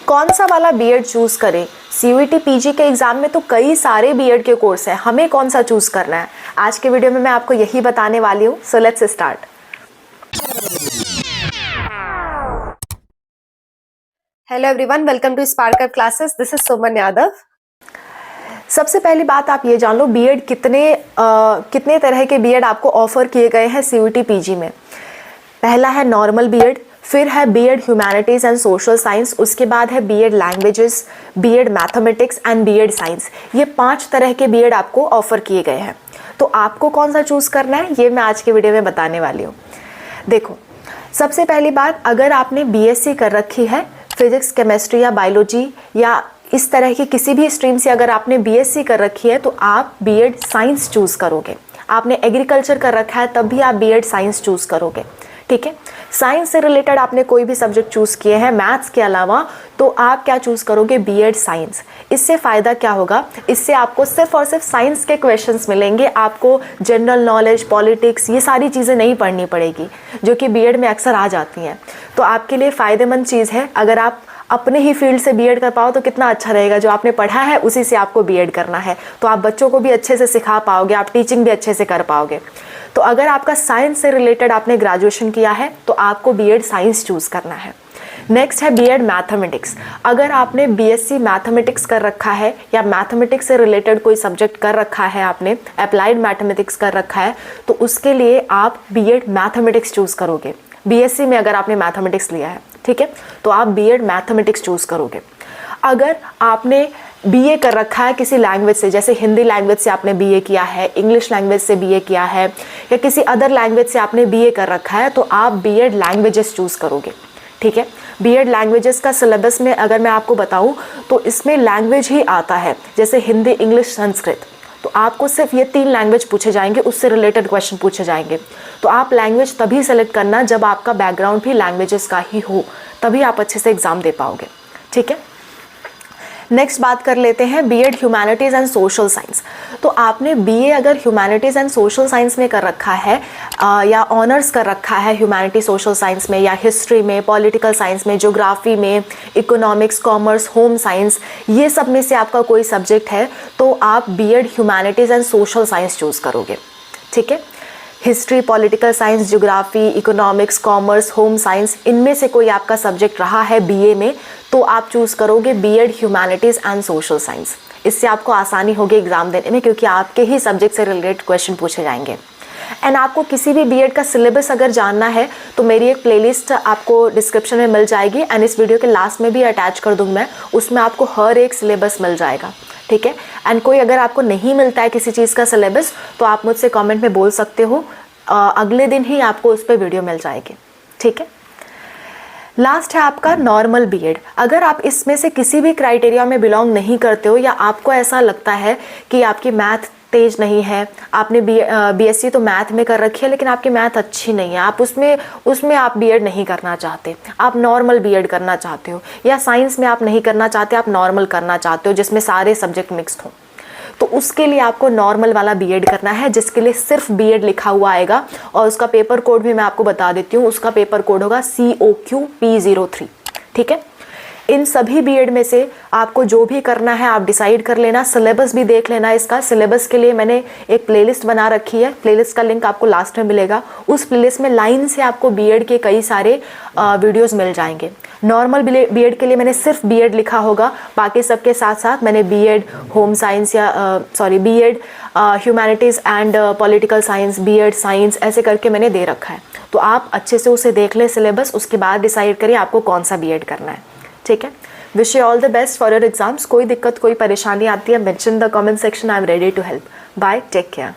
कौन सा वाला बीएड चूज़ करें? सीयूईटी पीजी के एग्ज़ाम में तो कई सारे बीएड के कोर्स हैं, हमें कौन सा चूज़ करना है? आज के वीडियो में मैं आपको यही बताने वाली हूँ। So let's start. Hello everyone, welcome to Spark Up classes. This is Suman Yadav. सबसे पहली बात आप ये जान लो, बीएड कितने तरह के बीएड आपको ऑफर किए गए हैं सीयूईटी पीजी में। पहला है नॉर्मल बीएड, फिर है BEd humanities and social science, उसके बाद है BEd languages, BEd mathematics and BEd science. ये 5 तरह के बीएड आपको ऑफर किए गए हैं। तो आपको कौन सा चूज़ करना है, ये मैं आज के वीडियो में बताने वाली हूँ। देखो, सबसे पहली बात, अगर आपने बीएससी कर रखी है फिजिक्स, केमिस्ट्री या बायोलॉजी या इस तरह की किसी भी स्ट्रीम से अगर आपने बीएससी कर रखी है तो आप बीएड साइंस चूज़ करोगे। आपने एग्रीकल्चर कर रखा है तब भी आप बीएड साइंस चूज़ करोगे, ठीक है। साइंस से रिलेटेड आपने कोई भी सब्जेक्ट चूज़ किए हैं मैथ्स के अलावा, तो आप क्या चूज़ करोगे? BEd science. इससे फ़ायदा क्या होगा? इससे आपको सिर्फ और सिर्फ साइंस के क्वेश्चंस मिलेंगे, आपको जनरल नॉलेज, पॉलिटिक्स, ये सारी चीज़ें नहीं पढ़नी पड़ेगी जो कि बीएड में अक्सर आ जाती हैं। तो आपके लिए फ़ायदेमंद चीज़ है। अगर आप अपने ही फील्ड से बीएड कर पाओ तो कितना अच्छा रहेगा। जो आपने पढ़ा है उसी से आपको बीएड करना है, तो आप बच्चों को भी अच्छे से सिखा पाओगे, आप टीचिंग भी अच्छे से कर पाओगे। तो अगर आपका साइंस से रिलेटेड आपने ग्रेजुएशन किया है तो आपको बीएड साइंस चूज़ करना है। नेक्स्ट है बीएड मैथमेटिक्स। अगर आपने बीएससी मैथमेटिक्स कर रखा है या मैथमेटिक्स से रिलेटेड कोई सब्जेक्ट कर रखा है, आपने अप्लाइड मैथमेटिक्स कर रखा है, तो उसके लिए आप बीएड मैथमेटिक्स चूज़ करोगे। बीएससी में अगर आपने मैथमेटिक्स लिया है, ठीक है, तो आप बीएड मैथमेटिक्स चूज़ करोगे। अगर आपने बीए कर रखा है किसी लैंग्वेज से, जैसे हिंदी लैंग्वेज से आपने बीए किया है, इंग्लिश लैंग्वेज से बीए किया है या किसी अदर लैंग्वेज से आपने बीए कर रखा है, तो आप बीएड लैंग्वेजेस चूज़ करोगे, ठीक है। बीएड लैंग्वेजेस का सिलेबस में अगर मैं आपको बताऊं तो इसमें लैंग्वेज ही आता है, जैसे हिंदी, इंग्लिश, संस्कृत। तो आपको सिर्फ ये 3 लैंग्वेज पूछे जाएंगे, उससे रिलेटेड क्वेश्चन पूछे जाएंगे। तो आप लैंग्वेज तभी सेलेक्ट करना जब आपका बैकग्राउंड भी लैंग्वेजेस का ही हो, तभी आप अच्छे से एग्ज़ाम दे पाओगे, ठीक है। नेक्स्ट बात कर लेते हैं BEd humanities and social science. तो आपने बीए अगर ह्यूमैनिटीज़ एंड सोशल साइंस में कर रखा है या ऑनर्स कर रखा है ह्यूमैनिटी सोशल साइंस में या हिस्ट्री में, पॉलिटिकल साइंस में, ज्योग्राफी में, इकोनॉमिक्स, कॉमर्स, होम साइंस, ये सब में से आपका कोई सब्जेक्ट है तो आप BEd humanities and social science choose करोगे, ठीक है। History, political science, geography, economics, commerce, home science, इनमें से कोई आपका सब्जेक्ट रहा है बीए में तो आप चूज़ करोगे BEd humanities and social science. इससे आपको आसानी होगी एग्ज़ाम देने में, क्योंकि आपके ही सब्जेक्ट से रिलेटेड क्वेश्चन पूछे जाएंगे। एंड आपको किसी भी बीएड का सिलेबस अगर जानना है तो मेरी एक प्लेलिस्ट आपको डिस्क्रिप्शन में मिल जाएगी एंड इस वीडियो के लास्ट में भी अटैच कर दूँगी मैं, उसमें आपको हर एक सिलेबस मिल जाएगा, ठीक है। एंड कोई अगर आपको नहीं मिलता है किसी चीज़ का सिलेबस तो आप मुझसे कमेंट में बोल सकते हो, अगले दिन ही आपको उस पर वीडियो मिल जाएगी, ठीक है। लास्ट है आपका नॉर्मल बीएड। अगर आप इसमें से किसी भी क्राइटेरिया में बिलोंग नहीं करते हो या आपको ऐसा लगता है कि आपकी मैथ तेज नहीं है, आपने बीएससी तो मैथ में कर रखी है लेकिन आपकी मैथ अच्छी नहीं है, आप उसमें आप बीएड नहीं करना चाहते, आप नॉर्मल बीएड करना चाहते हो, या साइंस में आप नहीं करना चाहते, आप नॉर्मल करना चाहते हो जिसमें सारे सब्जेक्ट मिक्स्ड हों, तो उसके लिए आपको नॉर्मल वाला बीएड करना है, जिसके लिए सिर्फ बीएड लिखा हुआ आएगा। और उसका पेपर कोड भी मैं आपको बता देती हूँ, उसका पेपर कोड होगा COQP03, ठीक है। इन सभी बीएड में से आपको जो भी करना है आप डिसाइड कर लेना, सिलेबस भी देख लेना। इसका सिलेबस के लिए मैंने एक प्लेलिस्ट बना रखी है, प्लेलिस्ट का लिंक आपको लास्ट में मिलेगा। उस प्लेलिस्ट में लाइन से आपको बीएड के कई सारे वीडियोस मिल जाएंगे। नॉर्मल बीएड के लिए मैंने सिर्फ बीएड लिखा होगा, बाकी सबके साथ साथ मैंने बीएड होम साइंस या BEd humanities and political science, BEd science, ऐसे करके मैंने दे रखा है। तो आप अच्छे से उसे देख लें सिलेबस, उसके बाद डिसाइड करिए आपको कौन सा बीएड करना है, ठीक है। Wish you all the best for your exams. कोई दिक्कत, कोई परेशानी आती है, mention the comment section, I am ready to help. Bye, take care.